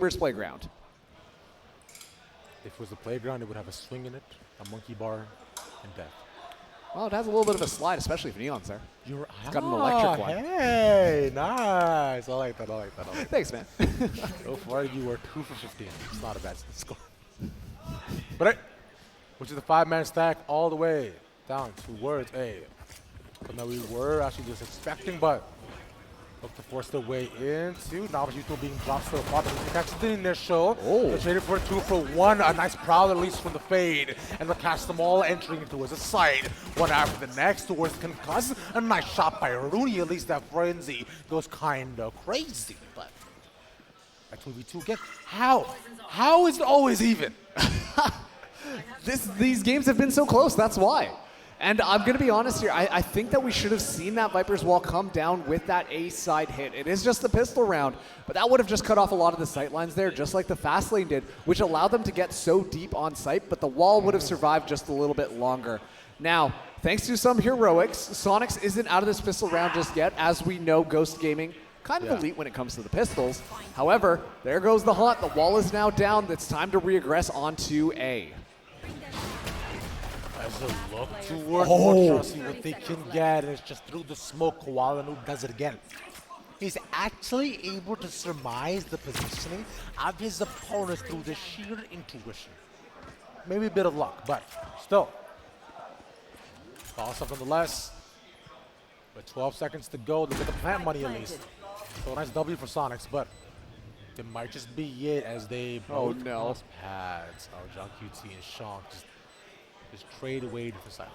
Where's playground? If it was a playground, it would have a swing in it, a monkey bar, and death. Well, it has a little bit of a slide, especially if Neon's there. It's got an Ah, electric one. Hey, nice. I like that. I like that. I like that. Thanks, man. So far, you were 2 for 15. It's not a bad score. But which is the 5-man stack all the way down towards A. But now we were actually just expecting, but look to force their way into. Now Yuto being dropped so far, but he catches the initial. They're traded for a 2-for-1. A nice proud release from the fade. And the catch them all entering towards the side. One after the next towards Concuss. A nice shot by Rooney. At least that frenzy goes kind of crazy. But at 2v2 again. How is it always even? These games have been so close, that's why. And I'm going to be honest here, I think that we should have seen that Viper's Wall come down with that A-side hit. It is just the pistol round, but that would have just cut off a lot of the sight lines there, just like the fast lane did, which allowed them to get so deep on site, but the wall would have survived just a little bit longer. Now, thanks to some heroics, Soniqs isn't out of this pistol round just yet. As we know, Ghost Gaming, kind of elite when it comes to the pistols. However, there goes the hunt. The wall is now down. It's time to regress onto A. As a look toward Morsha, see what they can get. It's just through the smoke. Kowalanu does it again. He's actually able to surmise the positioning of his opponents through the sheer intuition. Maybe a bit of luck, but still. Toss up nonetheless. With 12 seconds to go, look at the plant money at least. So nice W for Soniqs, but it might just be it as they both cross pads. Oh, John QT and Sean just trade away for silence.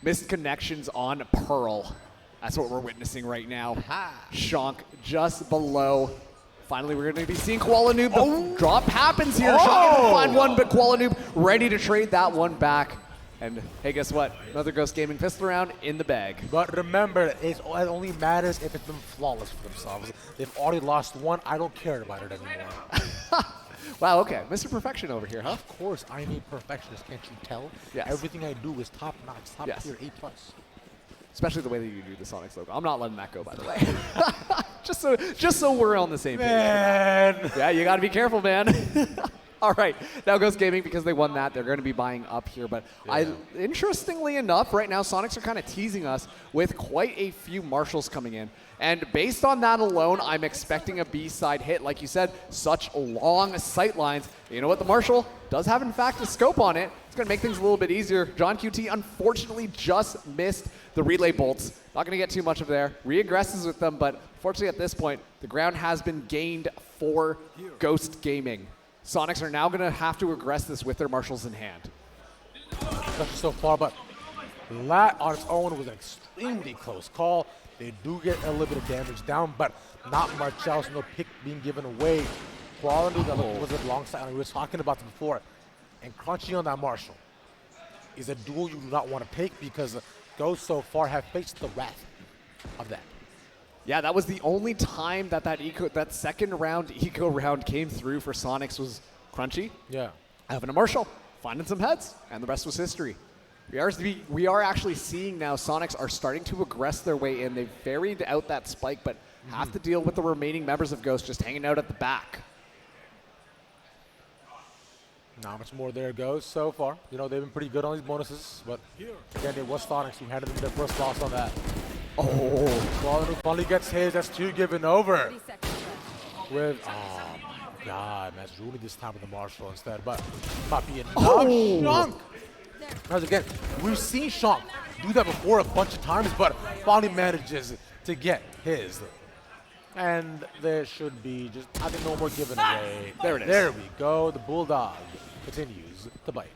Missed connections on Pearl. That's what we're witnessing right now. Shonk just below. Finally, we're going to be seeing Koala Noob. The drop happens here. Shonk able to find one, but Koala Noob ready to trade that one back. And hey, guess what? Another Ghost Gaming pistol round in the bag. But remember, it only matters if it's been flawless for themselves. They've already lost one. I don't care about it anymore. Wow, okay. Mr. Perfection over here, huh? Of course, I'm a perfectionist. Can't you tell? Yes. Everything I do is top notch, top tier, A+. Especially the way that you do the Soniqs logo. I'm not letting that go, by the way. just so we're on the same page. Man. Yeah, you got to be careful, man. All right, now Ghost Gaming, because they won that, they're going to be buying up here. But interestingly enough, right now, Soniqs are kind of teasing us with quite a few Marshals coming in. And based on that alone, I'm expecting a B-side hit. Like you said, such long sight lines. You know what? The Marshal does have, in fact, a scope on it. It's going to make things a little bit easier. John QT, unfortunately, just missed the relay bolts. Not going to get too much of there. Re-aggresses with them, but fortunately at this point, the ground has been gained for Ghost Gaming. Soniqs are now going to have to regress this with their Marshals in hand. So far, but that on its own was an extremely close call. They do get a little bit of damage down, but not much else. No pick being given away. Quality that was alongside, we were talking about it before. And Crunchy on that Marshal is a duel you do not want to take because Ghosts so far have faced the wrath of that. Yeah, that was the only time that second round eco round came through for Soniqs was Crunchy. Yeah. Having a Marshal, finding some heads, and the rest was history. We are actually seeing now Soniqs are starting to aggress their way in. They've ferried out that spike, but have to deal with the remaining members of Ghost just hanging out at the back. Not much more there goes so far. You know, they've been pretty good on these bonuses, but again, it was Soniqs who handed them their first loss on that. Quality finally gets his. That's 2 given over. With, oh my God, that's Rooney this time with the Marshal instead, but might be enough. Shonk! Because again, we've seen Shonk do that before a bunch of times, but finally manages to get his. And there should be just, I think, no more giving away. There it is. There we go. The Bulldog continues to bite.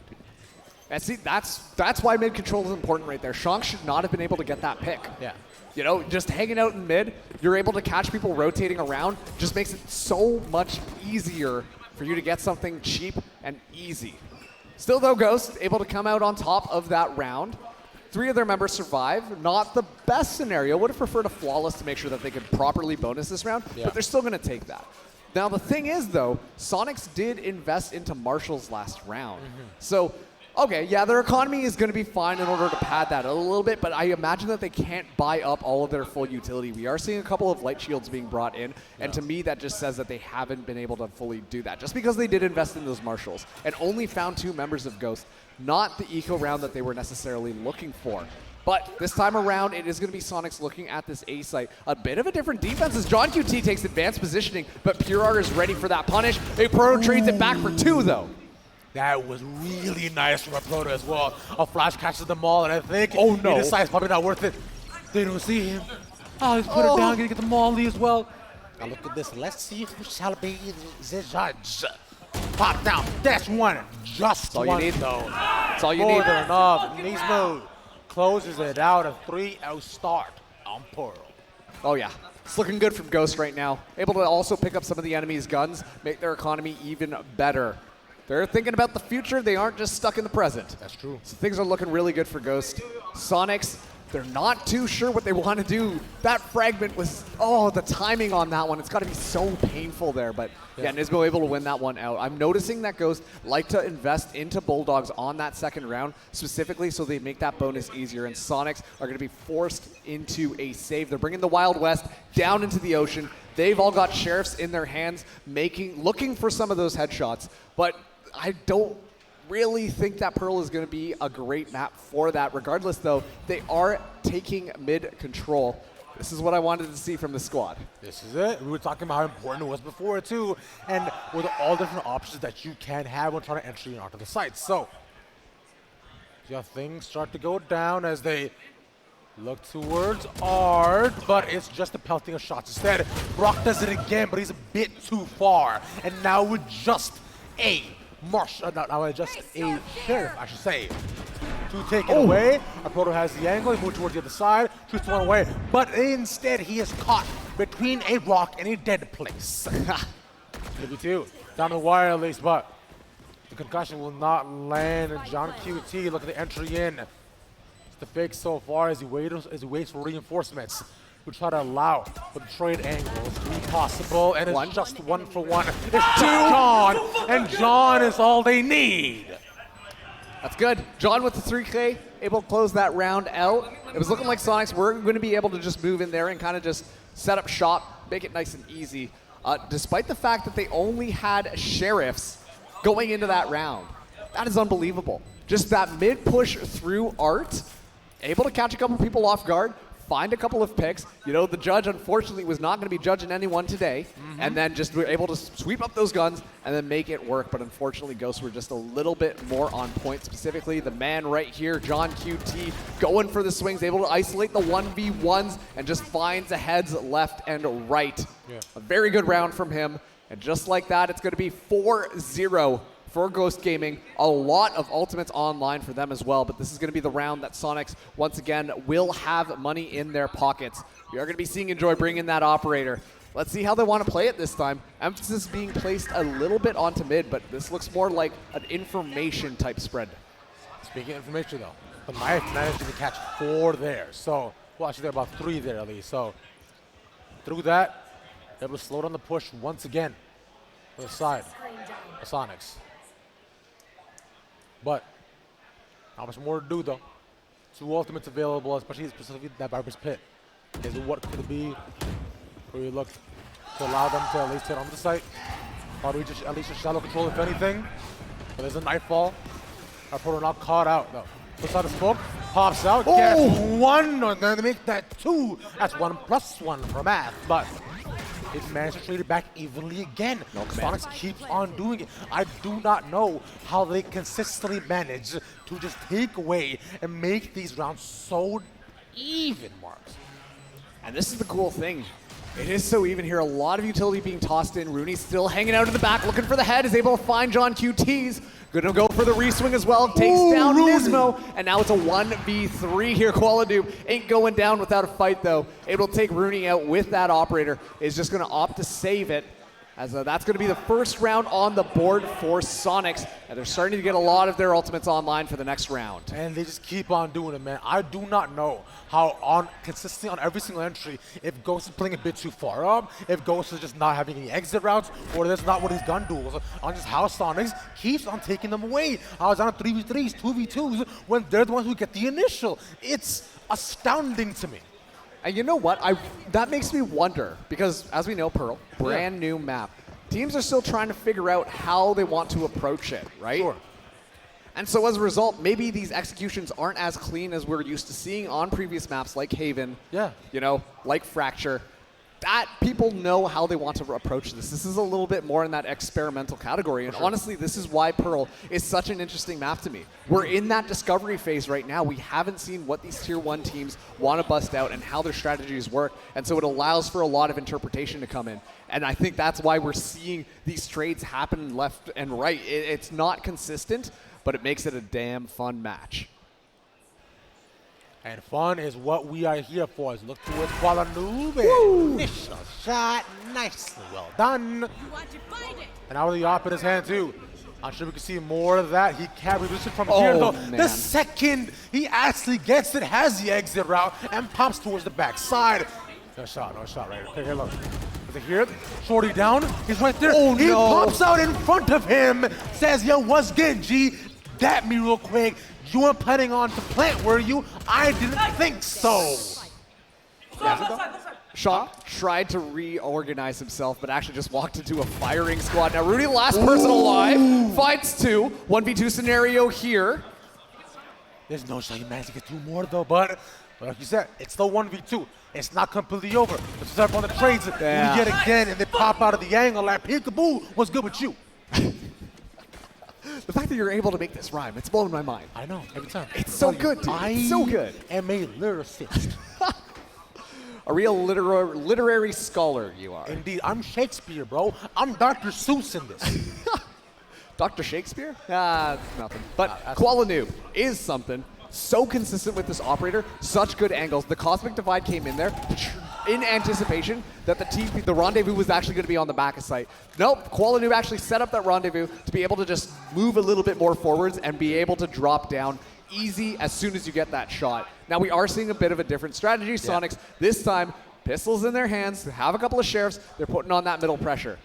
And see, that's why mid control is important right there. Shonk should not have been able to get that pick. Yeah. You know, just hanging out in mid, you're able to catch people rotating around, just makes it so much easier for you to get something cheap and easy. Still though, Ghost able to come out on top of that round. 3 of their members survive. Not the best scenario. Would have preferred a flawless to make sure that they could properly bonus this round, but they're still going to take that. Now the thing is though, Soniqs did invest into Marshals last round. So Okay, yeah, their economy is going to be fine in order to pad that a little bit, but I imagine that they can't buy up all of their full utility. We are seeing a couple of light shields being brought in, and to me that just says that they haven't been able to fully do that. Just because they did invest in those marshals and only found 2 members of Ghost, not the eco round that they were necessarily looking for. But this time around, it is going to be Soniqs looking at this A site. A bit of a different defense as John QT takes advanced positioning, but Pure Art is ready for that punish. A Proto trades it back for 2, though. That was really nice from a Proto as well. A flash catches them all, and I think Oh, no. he decides probably not worth it. They don't see him. Oh, he's put it down, gonna get the molly as well. Now look at this. Let's see who shall be the judge. Pop down. That's one. Just all one, you need. though. That's all you More need. than enough. Nice mode. Closes it out. A 3-0 start on Pearl. Oh, yeah. It's looking good from Ghost right now. Able to also pick up some of the enemy's guns, make their economy even better. They're thinking about the future. They aren't just stuck in the present. That's true. So things are looking really good for Ghost. Soniqs, they're not too sure what they want to do. That fragment was, the timing on that one. It's got to be so painful there. But yeah, Nismo able to win that one out. I'm noticing that Ghost like to invest into Bulldogs on that second round, specifically so they make that bonus easier. And Soniqs are going to be forced into a save. They're bringing the Wild West down into the ocean. They've all got sheriffs in their hands, looking for some of those headshots. But I don't really think that Pearl is going to be a great map for that. Regardless, though, they are taking mid control. This is what I wanted to see from the squad. This is it. We were talking about how important it was before, too. And with all different options that you can have when trying to enter onto the site. So, yeah, things start to go down as they look towards Art, but it's just a pelting of shots. Instead, Brock does it again, but he's a bit too far. And now with just a sheriff, I should say, to take it away. Our Proto has the angle, he moves towards the other side, shoots one away, but instead he is caught between a rock and a dead place. Maybe 2, down the wire at least, but the concussion will not land, and John QT look at the entry in. It's the fake so far as he waits for reinforcements. We try to allow the trade angles to be possible, and it's just 1 for 1. It's John, and John is all they need. That's good. John with the 3K, able to close that round out. It was looking like Soniqs were going to be able to just move in there and kind of just set up shop, make it nice and easy, despite the fact that they only had sheriffs going into that round. That is unbelievable. Just that mid-push through Art, able to catch a couple people off guard, find a couple of picks. You know, the judge, unfortunately, was not going to be judging anyone today. And then just were able to sweep up those guns and then make it work. But unfortunately, Ghosts were just a little bit more on point. Specifically, the man right here, John QT, going for the swings, able to isolate the 1v1s and just finds the heads left and right. Yeah. A very good round from him. And just like that, it's going to be 4-0 for Ghost Gaming. A lot of ultimates online for them as well, but this is going to be the round that Soniqs, once again, will have money in their pockets. We are going to be seeing Enjoy bring in that operator. Let's see how they want to play it this time. Emphasis being placed a little bit onto mid, but this looks more like an information type spread. Speaking of information, though, the Knife managed to catch 4 there. So, well, actually, about 3 there at least. So, through that, able to slow down the push once again to the side of Soniqs. But not much more to do, though. 2 ultimates available, especially specifically that Barber's Pit. Is what could it be? Where we look to allow them to at least hit on the site. Probably just at least a shallow control, if anything. But there's a Nightfall. Our Proto not caught out, though. Puts out a smoke, pops out, gets 1, and then they make that 2. That's 1 plus 1 for math, but it managed to trade it back evenly again. Soniqs keeps on doing it. I do not know how they consistently manage to just take away and make these rounds so even, Marks. And this is the cool thing. It is so even here. A lot of utility being tossed in. Rooney still hanging out in the back, looking for the head, is able to find John QT's. Gonna go for the re-swing as well. Takes down Nismo, and now it's a 1v3 here. Qualadoob ain't going down without a fight, though. Able to take Rooney out with that operator. Is just gonna opt to save it. as that's going to be the first round on the board for Soniqs, and they're starting to get a lot of their ultimates online for the next round. And they just keep on doing it, man. I do not know how consistently on every single entry, if Ghost is playing a bit too far up, if Ghost is just not having any exit routes, or that's not what his gun duels, on just how Soniqs keeps on taking them away. I was on 3v3s, 2v2s, when they're the ones who get the initial. It's astounding to me. And you know what? That makes me wonder, because as we know, Pearl, brand new map. Teams are still trying to figure out how they want to approach it, right? Sure. And so as a result, maybe these executions aren't as clean as we're used to seeing on previous maps like Haven, you know, like Fracture. That people know how they want to approach this. This is a little bit more in that experimental category. And honestly, this is why Pearl is such an interesting map to me. We're in that discovery phase right now. We haven't seen what these tier 1 teams want to bust out and how their strategies work. And so it allows for a lot of interpretation to come in. And I think that's why we're seeing these trades happen left and right. It's not consistent, but it makes it a damn fun match. And fun is what we are here for. Is look towards Qualanube. Initial shot, nicely well done. And out of the op in his hand too. I'm sure we can see more of that. He can't reduce it from here though. Man. The second he actually gets it, has the exit route, and pops towards the backside. No shot right. Okay, here, look. Is it here? Shorty down. He's right there. Oh, he no. pops out in front of him. Says, yo, what's good, G? Dap me real quick. You weren't planning on to plant, were you? I didn't think so. Sean tried to reorganize himself, but actually just walked into a firing squad. Now, Rudy, last person alive, fights 2. 1v2 scenario here. There's no shot he managed to get 2 more, though, but like you said, it's still 1v2. It's not completely over. Let's start on the trades yet again, and they pop out of the angle like, peekaboo, what's good with you? The fact that you're able to make this rhyme, it's blowing my mind. I know, every time. It's so good, dude. It's so good. I am a lyricist. A real literary scholar you are. Indeed, I'm Shakespeare, bro. I'm Dr. Seuss in this. Dr. Shakespeare? Nothing. But Qualanube is something. So consistent with this operator, such good angles. The Cosmic Divide came in there in anticipation that the rendezvous was actually going to be on the back of site. Nope, Qualanube actually set up that rendezvous to be able to just move a little bit more forwards and be able to drop down easy as soon as you get that shot. Now we are seeing a bit of a different strategy. Soniqs, this time, pistols in their hands, have a couple of sheriffs, they're putting on that middle pressure.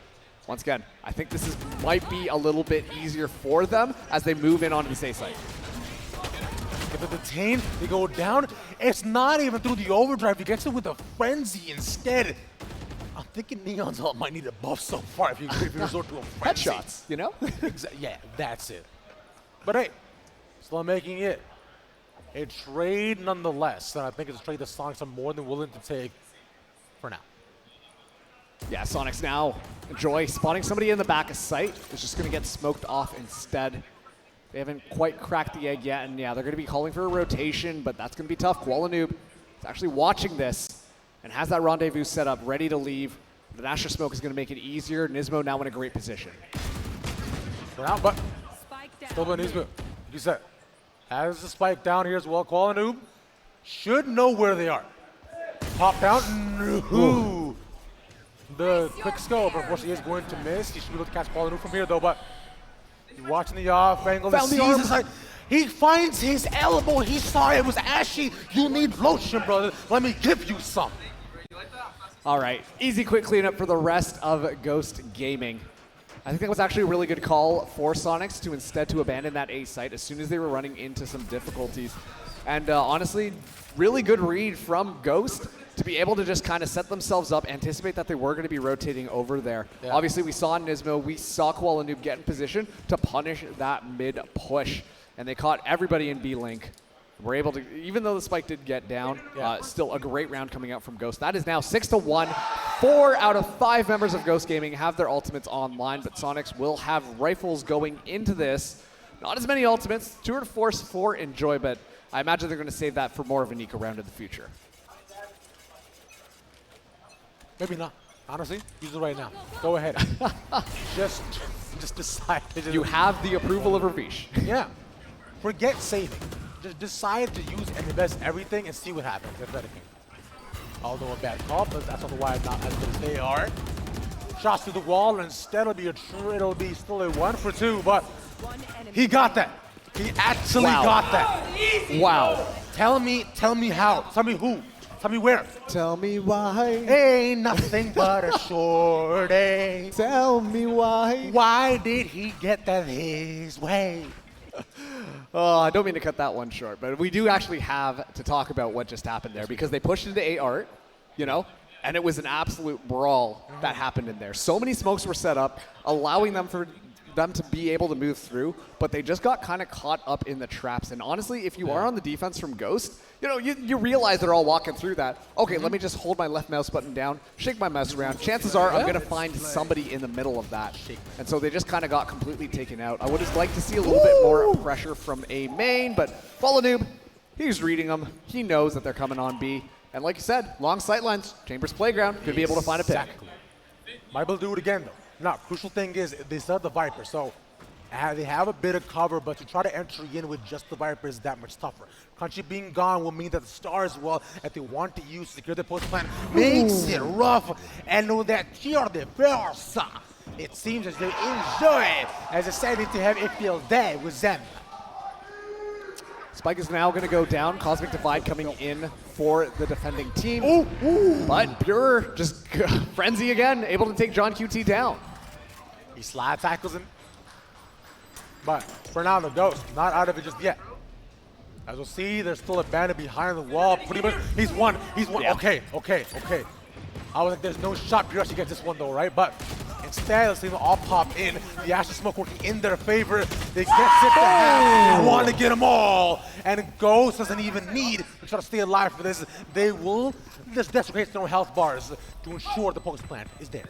Once again, I think this might be a little bit easier for them as they move in onto the safe site. If they detain, they go down. It's not even through the overdrive. He gets it with a frenzy instead. I'm thinking Neon's ult might need a buff so far if you resort to a frenzy. Headshots, you know? Yeah, that's it. But hey, still making it a trade nonetheless. And I think it's a trade that Soniqs are more than willing to take for now. Yeah, Soniqs now enjoy spotting somebody in the back of sight. It's just going to get smoked off instead. They haven't quite cracked the egg yet, and yeah, they're going to be calling for a rotation, but that's going to be tough. Qualanube is actually watching this and has that rendezvous set up, ready to leave. The Asher Smoke is going to make it easier. Nismo now in a great position. For now, but still by Nismo. Like you said, has the spike down here as well. Qualanube should know where they are. Pop down. No. The quick scope, unfortunately, is going to miss. He should be able to catch Qualanube from here, though, but he's watching the off angle. Found the arm. Like, he finds his elbow. He saw it was ashy. You need lotion, brother. Let me give you some. All right, easy, quick cleanup for the rest of Ghost Gaming. I think that was actually a really good call for Soniqs to instead to abandon that A site as soon as they were running into some difficulties. And honestly, really good read from Ghost to be able to just kind of set themselves up, anticipate that they were going to be rotating over there. Yeah. Obviously, we saw Nismo, we saw Qualanube get in position to punish that mid push, and they caught everybody in B-Link. We're able to, even though the spike did get down, still a great round coming out from Ghost. That is now 6-1. 4 out of 5 members of Ghost Gaming have their ultimates online, but Soniqs will have rifles going into this. Not as many ultimates, 2 to force for Enjoy, but I imagine they're going to save that for more of a Nika round in the future. Maybe not. Honestly, use it right now. Go ahead. just decide. You have the approval of Ravish. Yeah. Forget saving. Just decide to use and invest everything and see what happens, if anything. Although a bad call, but that's also why I'm not as good as they are. shots to the wall, and instead it'll be still a 1 for 2, but he got that. He actually got that. Wow. Tell me how. Tell me who. Tell me where. Tell me why. Ain't nothing but a shorty. Tell me why. Why did he get that his way? Oh, I don't mean to cut that one short, but we do actually have to talk about what just happened there because they pushed into 8-art, you know, and it was an absolute brawl that happened in there. So many smokes were set up, allowing them to be able to move through, but they just got kind of caught up in the traps. And honestly, if you are on the defense from Ghost, you know, you realize they're all walking through that. Okay, let me just hold my left mouse button down, shake my mouse around. Chances are I'm going to find somebody in the middle of that. And so they just kind of got completely taken out. I would have liked to see a little bit more pressure from A main, but Follow Noob, he's reading them. He knows that they're coming on B. And like you said, long sightlines, Chambers Playground, could be able to find a pick. Exactly. Might be able to do it again, though. Now, crucial thing is they still have the Viper, so they have a bit of cover, but to try to enter in with just the Viper is that much tougher. Country being gone will mean that the Stars, well, that they want to use secure the post plan, makes it rough, and know that tire de força. It seems as they enjoy it, as decided to have a field day with them. Spike is now going to go down. Cosmic Divide coming in for the defending team. But Pure just frenzy again, able to take John QT down. He slide tackles him. But for now, the Ghost, not out of it just yet. As we'll see, there's still a bandit behind the wall. Pretty much, he's one. Yeah. Okay. I was like, there's no shot Pure actually gets this one though, right? But instead, let's see them all pop in. The Ashes Smoke working in their favor. They get 6 to half. They want to get them all. And Ghost doesn't even need to try to stay alive for this. They will just desecrate their own health bars to ensure the post plant is there.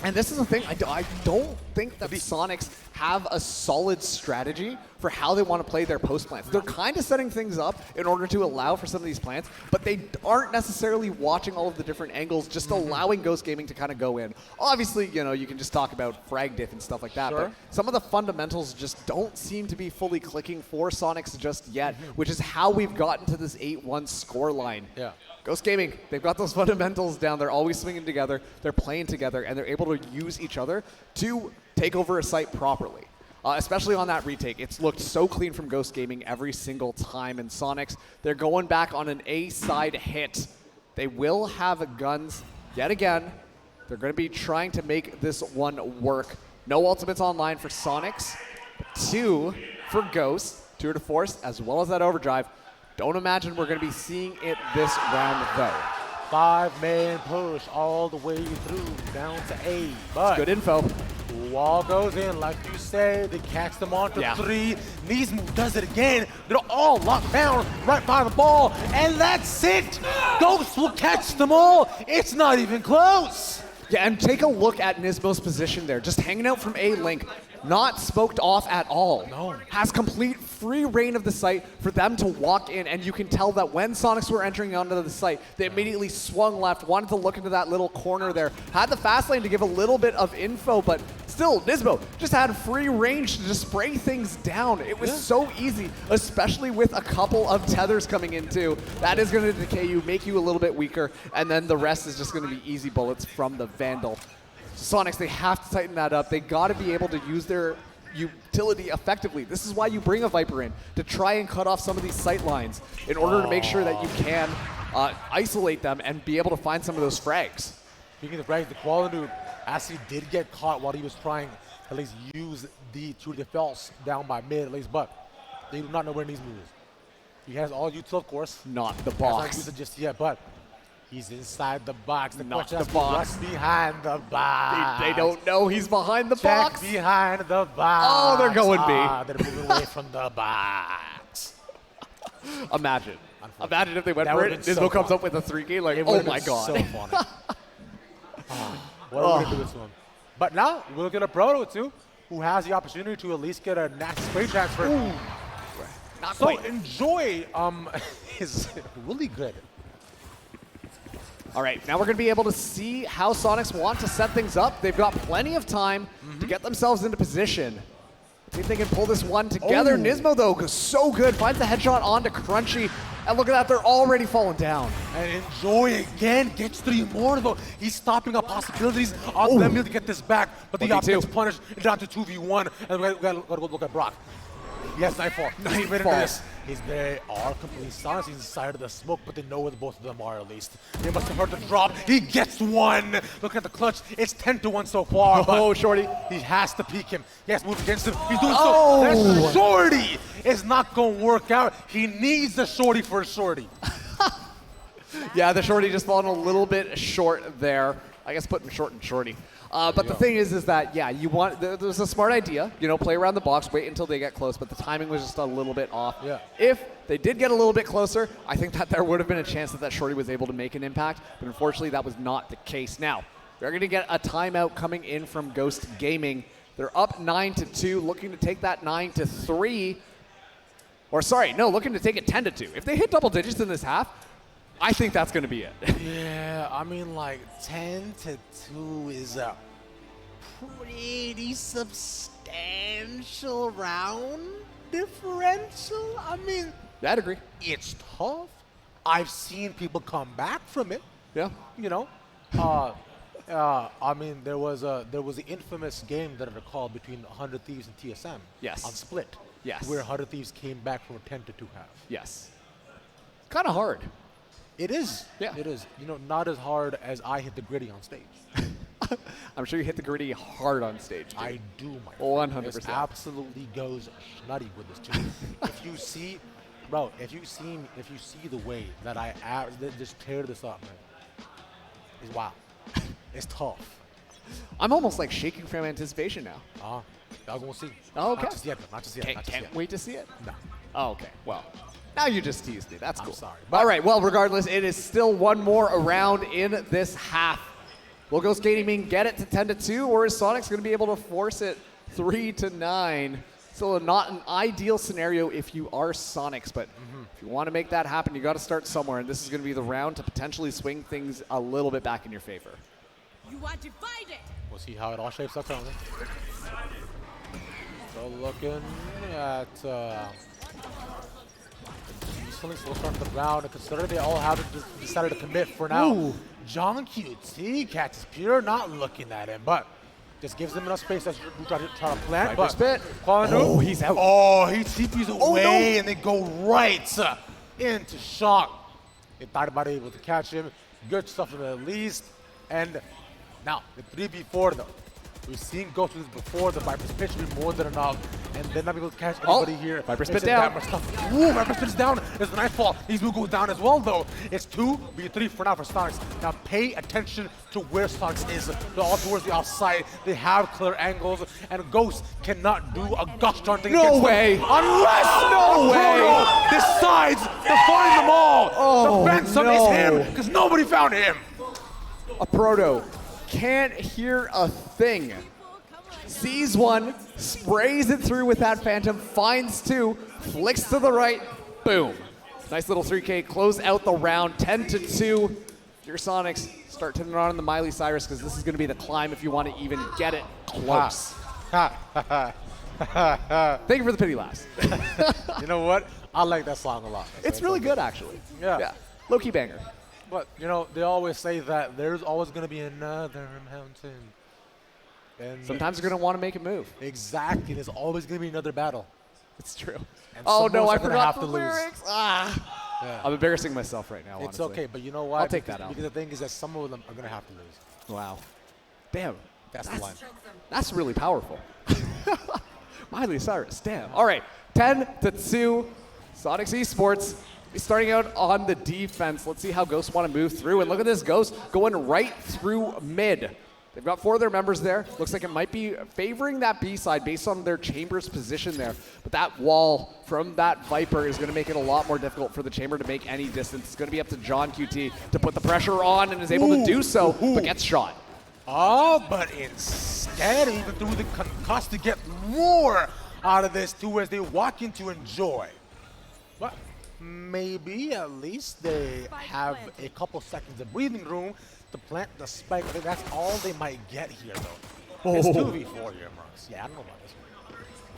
And this is the thing, I don't think that the Soniqs have a solid strategy for how they want to play their post plants. They're kind of setting things up in order to allow for some of these plants, but they aren't necessarily watching all of the different angles, just allowing Ghost Gaming to kind of go in. Obviously, you know, you can just talk about frag diff and stuff like that, but some of the fundamentals just don't seem to be fully clicking for Soniqs just yet, which is how we've gotten to this 8-1 scoreline. Yeah. Ghost Gaming, they've got those fundamentals down. They're always swinging together. They're playing together, and they're able to use each other to take over a site properly. Especially on that retake. It's looked so clean from Ghost Gaming every single time. And Soniqs, they're going back on an A-side hit. They will have guns yet again. They're going to be trying to make this one work. No ultimates online for Soniqs. 2 for Ghost. 2 to Force, as well as that overdrive. Don't imagine we're going to be seeing it this round, though. 5-man push all the way through down to A. But good info. Wall goes in, like you said. They catch them on to 3. Neesmu does it again. They're all locked down right by the ball, and that's it. Ghost will catch them all. It's not even close. Yeah, and take a look at Nismo's position there, just hanging out from A link. Not smoked off at all. No. Has complete free reign of the site for them to walk in, and you can tell that when Soniqs were entering onto the site, they immediately swung left, wanted to look into that little corner there, had the fast lane to give a little bit of info, but still, Nismo just had free range to just spray things down. It was so easy, especially with a couple of tethers coming in too. That is going to decay you, make you a little bit weaker, and then the rest is just going to be easy bullets from the Vandal. Soniqs, they have to tighten that up. They got to be able to use their utility effectively. This is why you bring a Viper in, to try and cut off some of these sight lines in order to make sure that you can isolate them and be able to find some of those frags. Speaking of frags, the quality actually did get caught while he was trying to at least use the tour de force down by mid at least, but they do not know where these moves. He has all util, of course. Not the He box. hasn't used it just yet, but he's inside the box. The Not question the is box. what's behind the box? They don't know he's behind the Check box. behind the box. Oh, they're going B. They're moving away from the box. Imagine. Imagine if they went That for would've it. been so Nismo comes fun. up with a 3K, like, It oh would've my been god. so funny. What are we going to do this one? But now, we'll look at a Proto, too, who has the opportunity to at least get a nasty spray transfer. Not So quite. Enjoy is really good. All right, now we're going to be able to see how Soniqs want to set things up. They've got plenty of time to get themselves into position. See if they can pull this one together. Oh. Nismo, though, goes so good. Finds the headshot onto Crunchy. And look at that, they're already falling down. And Enjoy again gets 3 more though. He's stopping up possibilities on them to get this back. But the 1v2. op gets punished down to 2v1. And we gotta go look at Brock. Yes, Nightfall. Nightfall. They are completely silenced. He's inside of the smoke, but they know where both of them are at least. They must have heard the drop. He gets 1. Look at the clutch. It's 10-1 so far. Oh, Shorty. He has to peek him. He has to move against him. He's doing Oh. so. That Shorty is not going to work out. He needs the Shorty for a Shorty. Yeah, the Shorty just falling a little bit short there. I guess putting short and Shorty. But the thing is that, yeah, you want, there's a smart idea, you know, play around the box, wait until they get close, but the timing was just a little bit off. Yeah. If they did get a little bit closer, I think that there would have been a chance that Shorty was able to make an impact, but unfortunately that was not the case. Now, they're going to get a timeout coming in from Ghost Gaming. They're up 9-2, looking to take that 9-3, or sorry, no, looking to take it 10-2. If they hit double digits in this half, I think that's going to be it. Yeah, I mean, like 10-2 is a pretty substantial round differential. I mean, I'd agree. it's tough. I've seen people come back from it. Yeah. You know, I mean, there was the infamous game that I recall between 100 Thieves and TSM. Yes. On Split. Yes. Where 100 Thieves came back from a 10-2 half. Yes. Kind of hard. It is. Yeah. It is. You know, not as hard as I hit the gritty on stage. I'm sure you hit the gritty hard on stage. Dude. I do, my friend. 100%. This absolutely goes nutty with this too. If you see, bro, if you see the way that I just tear this up, man, it's wild. It's tough. I'm almost like shaking from anticipation now. Y'all gonna see. Oh, okay. Not just yet. Not just yet. Not just Can't yet. wait to see it. No. Oh, okay. Well, now you just teased me. That's cool. I'm sorry. All right. Well, regardless, it is still one more around in this half. Will Ghost Gaming get it to 10-2, or is Soniqs going to be able to force it 3-9? Still not an ideal scenario if you are Soniqs, but if you want to make that happen, you got to start somewhere, and this is going to be the round to potentially swing things a little bit back in your favor. You are divided. We'll see how it all shapes up currently. So looking at still starting the round, and considering they all have decided to commit for now. Ooh. John QT catches Pure, not looking at him, but just gives him enough space as we try to plant. Viper But spit. Kwanu, Oh, he's out. Oh, he TP's away, no. and they go right into Shock. They thought about able to catch him. Good stuff from at least. And now, the 3v4 though. We've seen Ghost do this before. The Viper spit should be more than enough. And they're not able to catch anybody here. Viper spit It's down. that much stuff. Ooh, Viper spit is down. There's the Nightfall. These will go down as well though. It's 2v3 for now for Soniqs. Now pay attention to where Soniqs is. They're all towards the offside. They have clear angles. And Ghost cannot do a gosh darn thing No against way. them. Unless No way. Proto decides to find them all. Oh, The Phantom no. is him because nobody found him. A Proto can't hear a thing. Sees one, sprays it through with that Phantom, finds 2, flicks to the right, boom. Nice little 3K, close out the round, 10-2. Your Soniqs start turning on the Miley Cyrus because this is going to be the climb if you want to even get it close. Thank you for the pity laughs. You know what? I like that song a lot. It's really good, actually. Yeah. Low-key banger. But, you know, they always say that there's always going to be another mountain. And Sometimes you're going to want to make a move. exactly. There's always going to be another battle. It's true. And Oh, some no, of us I are gonna forgot have the to lose. lyrics. Ah. Yeah. I'm embarrassing myself right now, It's honestly. okay, but you know what? I'll take that out. Because the thing is that some of them are going to have to lose. Wow. Damn. That's the line. That's really powerful. Miley Cyrus, damn. All right, 10-2, Soniqs Esports starting out on the defense. Let's see how Ghosts want to move through. And look at this Ghost going right through mid. They've got 4 of their members there. Looks like it might be favoring that B side based on their Chamber's position there. But that wall from that Viper is going to make it a lot more difficult for the Chamber to make any distance. It's going to be up to John QT to put the pressure on and is able to do so, but gets shot. Oh, but instead, even through the concuss to get more out of this too as they walk into Enjoy. But maybe at least they have a couple seconds of breathing room to plant the spike. I think that's all they might get here, though. It's 2v4 here, Marks. Yeah, I don't know about this one.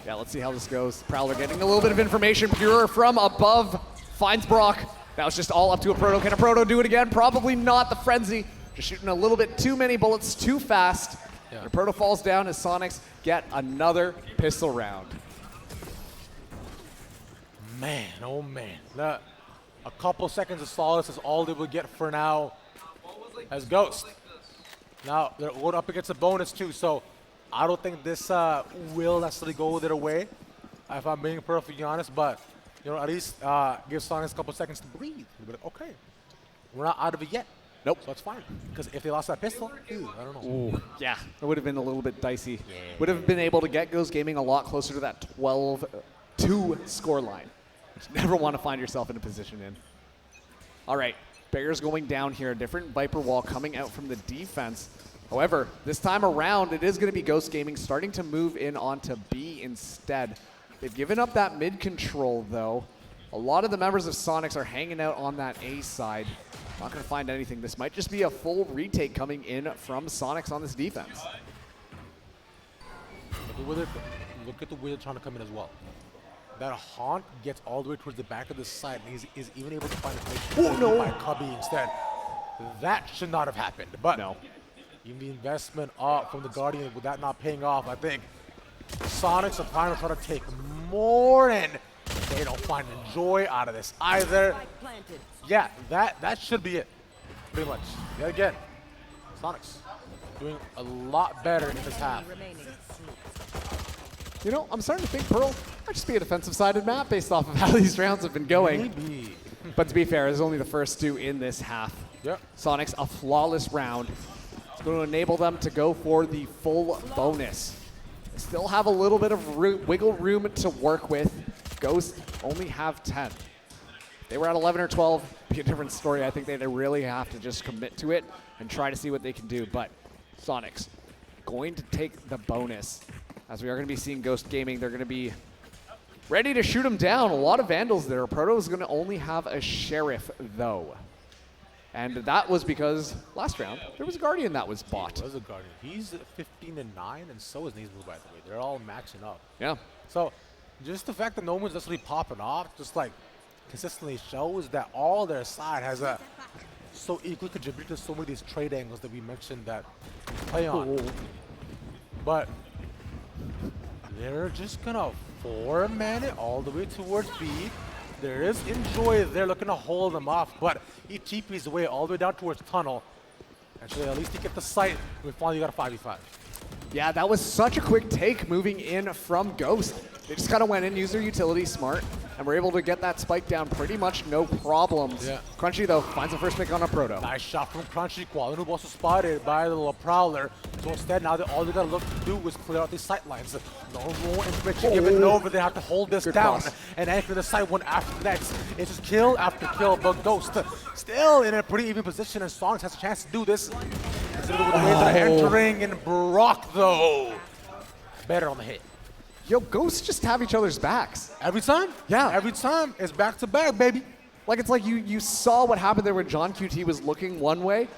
Yeah, let's see how this goes. Prowler getting a little bit of information. Pure from above finds Brock. That was just all up to a Proto. Can a Proto do it again? Probably not. The Frenzy just shooting a little bit too many bullets too fast. Yeah. The Proto falls down as Soniqs get another pistol round. Man, oh man. A couple seconds of solace is all they will get for now as Ghost. Now, they're going up against a bonus too, so I don't think this will necessarily go their way, if I'm being perfectly honest, but at least give Soniqs a couple seconds to breathe. Be like, okay, we're not out of it yet. Nope. So it's fine. Because if they lost that pistol, I don't know. Ooh, yeah, it would have been a little bit dicey. Yeah. Would have been able to get Ghost Gaming a lot closer to that 12-2 score line. You never want to find yourself in a position in. All right, Bears going down here. A different Viper wall coming out from the defense. However, this time around, it is going to be Ghost Gaming starting to move in onto B instead. They've given up that mid control, though. A lot of the members of Soniqs are hanging out on that A side. Not going to find anything. This might just be a full retake coming in from Soniqs on this defense. Look at the way they're trying to come in as well. That Haunt gets all the way towards the back of the side, and is even able to find a place by Cubby instead. That should not have happened. But no. Even the investment from the Guardian, with that not paying off, I think Soniqs are trying to take more, and they don't find the joy out of this either. Yeah, that should be it, pretty much. Yet again, Soniqs doing a lot better in this half. You know, I'm starting to think Pearl might just be a defensive-sided map based off of how these rounds have been going. Maybe. But to be fair, it's only the first two in this half. Yep. Soniqs, a flawless round. It's going to enable them to go for the full bonus. They still have a little bit of wiggle room to work with. Ghost only have 10. If they were at 11 or 12, it'd be a different story. I think they'd really have to just commit to it and try to see what they can do. But Soniqs going to take the bonus. As we are going to be seeing Ghost Gaming, they're going to be ready to shoot him down. A lot of Vandals there. Proto is going to only have a Sheriff, though. And that was because last round, there was a Guardian that was bought. There was a Guardian. He's 15-9, and so is Neesmu, by the way. They're all matching up. Yeah. So just the fact that no one's necessarily popping off, just like consistently shows that all their side has so equally contributed to so many of these trade angles that we mentioned that we play on. But they're just gonna 4-man it all the way towards B. There is Enjoy there looking to hold them off, but he TPs away all the way down towards Tunnel. Actually, at least he get the sight. We finally got a 5v5. Yeah, that was such a quick take moving in from Ghost. They just kind of went in, used their utility smart, and were able to get that spike down pretty much no problems. Yeah. Crunchy, though, finds the first pick on a Proto. Nice shot from Crunchy. Qualinoob also spotted by the little Prowler. So instead, now all they got to look to do is clear out these sight lines. No more information given over. They have to hold this down and anchor the site one after the next. It's just kill after kill, but Ghost still in a pretty even position, and Soniqs has a chance to do this. Considering with the way they're entering, and Brock, though, better on the hit. Yo, Ghosts just have each other's backs. Every time? Yeah. Every time. It's back to back, baby. Like, it's like you saw what happened there when John QT was looking one way.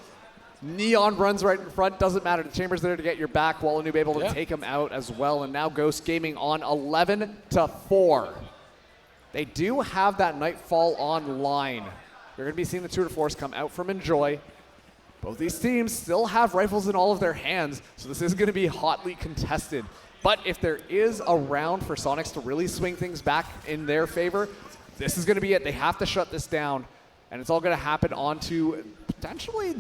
Neon runs right in front. Doesn't matter. The Chamber's there to get your back. Qualinoob able to take him out as well. And now Ghost Gaming on 11-4. They do have that Nightfall online. You're going to be seeing the Tour de Force come out from Enjoy. Both these teams still have rifles in all of their hands, so this is going to be hotly contested. But if there is a round for Soniqs to really swing things back in their favor, this is going to be it. They have to shut this down, and it's all going to happen onto potentially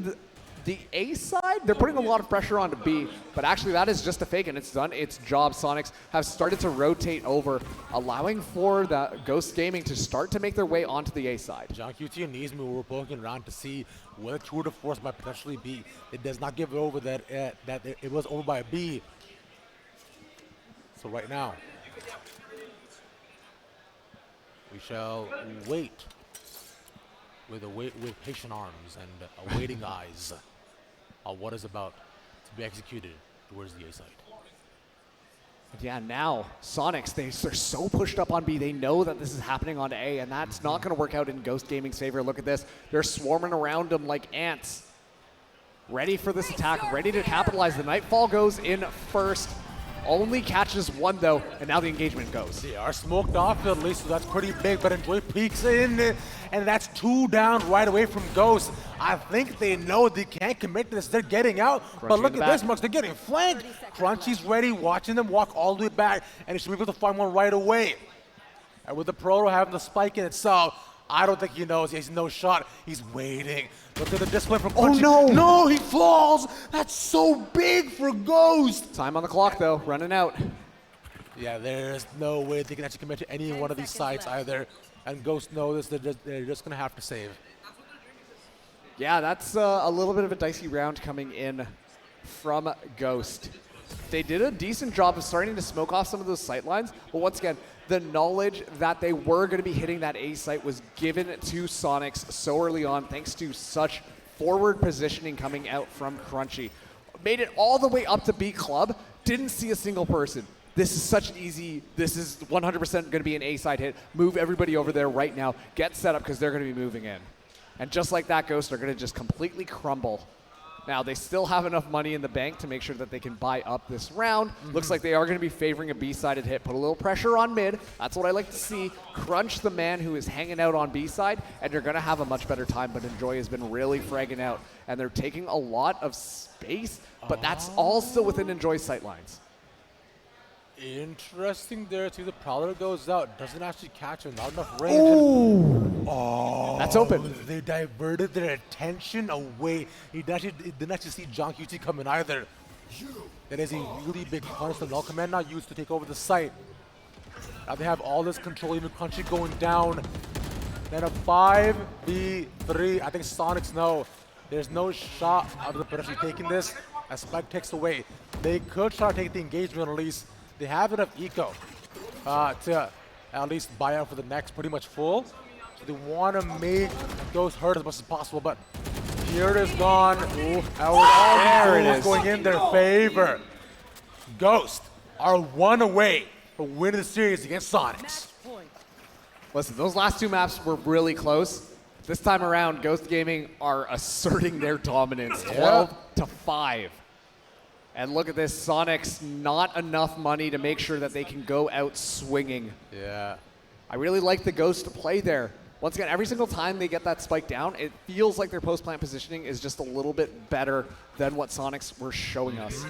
the A side. They're putting a lot of pressure onto B, but actually that is just a fake, and it's done its job. Soniqs have started to rotate over, allowing for the Ghost Gaming to start to make their way onto the A side. John QT and Neesmu were poking around to see what a Tour de Force might potentially be. It does not give it over that it was over by a B. So right now, we shall wait with patient arms and awaiting eyes on what is about to be executed towards the A side. Yeah, now Soniqs, they're so pushed up on B. They know that this is happening on A, and that's not going to work out in Ghost Gaming's favor. Look at this. They're swarming around them like ants. Ready for this attack, ready to capitalize. The Nightfall goes in first. only catches one though, and now the engagement goes. They are smoked off at least, so that's pretty big, but Enjoy peeks in, and that's 2 down right away from Ghost. I think they know they can't commit to this. They're getting out, but look at this, Mux. They're getting flanked. Crunchy's ready, watching them walk all the way back, and he should be able to find one right away. And with the Proto having the spike in itself, I don't think he knows. He has no shot. He's waiting. Look at the display from Crunchy. Oh, no. No, he falls. That's so big for Ghost. Time on the clock, though. Running out. Yeah, there's no way they can actually commit to any one of these sites either. And Ghost knows they're just going to have to save. Yeah, that's a little bit of a dicey round coming in from Ghost. They did a decent job of starting to smoke off some of those sight lines, but once again, the knowledge that they were going to be hitting that A site was given to Soniqs so early on, thanks to such forward positioning coming out from Crunchy. Made it all the way up to B Club, didn't see a single person. This is such an easy, this is 100% going to be an A side hit. Move everybody over there right now, get set up because they're going to be moving in. And just like that, Ghost are going to just completely crumble. Now, they still have enough money in the bank to make sure that they can buy up this round. Looks like they are going to be favoring a B-sided hit. Put a little pressure on mid. That's what I like to see. Crunch the man who is hanging out on B-side, and you're going to have a much better time. But Enjoy has been really fragging out, and they're taking a lot of space, but that's all still within Enjoy's sightlines. Interesting there, too. The Prowler goes out. Doesn't actually catch him. Not enough range. Oh, that's open. They diverted their attention away. He didn't actually see John QT coming either. That is a really big punish that Null Command now used to take over the site. Now they have all this control, even Crunchy going down. Then a 5v3. I think Soniqs know there's no shot out of the potentially taking this. As Spike takes away, they could try to take the engagement at least. They have enough eco to at least buy out for the next pretty much full. So they want to make Ghost hurt as much as possible, but here it is gone. Ooh, there it is going in their favor. Ghost are 1 away from winning the series against Soniqs. Listen, those last 2 maps were really close. This time around, Ghost Gaming are asserting their dominance, 12-5. And look at this, Soniqs, not enough money to make sure that they can go out swinging. Yeah. I really like the Ghost play there. Once again, every single time they get that spike down, it feels like their post-plant positioning is just a little bit better than what Soniqs were showing us.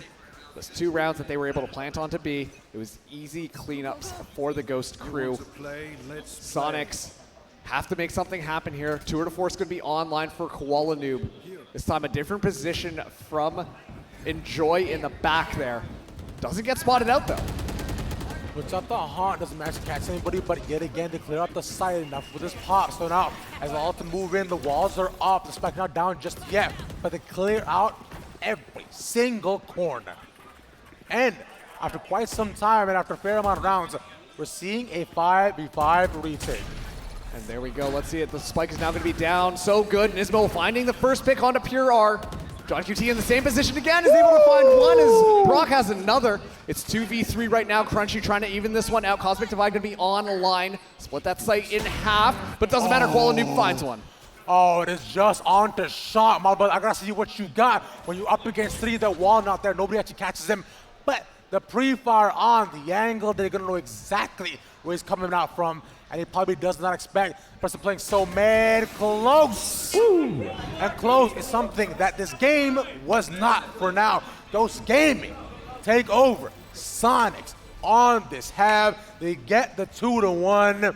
Those 2 rounds that they were able to plant onto B, it was easy cleanups for the Ghost crew. Soniqs have to make something happen here. Tour de Force could be online for Koala Noob. This time a different position from Enjoy in the back there. Doesn't get spotted out though. Puts up the haunt, doesn't manage to catch anybody, but yet again they clear up the side enough with this pop. So now, as all to move in, the walls are up. The spike not down just yet, but they clear out every single corner. And after quite some time and after a fair amount of rounds, we're seeing a 5v5 retake. And there we go, let's see it. The spike is now gonna be down. So good, Nismo finding the first pick onto Pure R. John QT in the same position again, is able to find one as Brock has another. It's 2v3 right now. Crunchy trying to even this one out. Cosmic Divide gonna be on the line. Split that site in half, but doesn't matter, Koala Noob finds one. Oh, it is just on to shot, my brother. I gotta see what you got. When you're up against 3, the wall not there, nobody actually catches him. But the pre-fire on the angle, they're gonna know exactly where he's coming out from. And he probably does not expect the person playing so mad close. Ooh. And close is something that this game was not for now. Ghost Gaming take over. Soniqs on this half. They get the 2-1.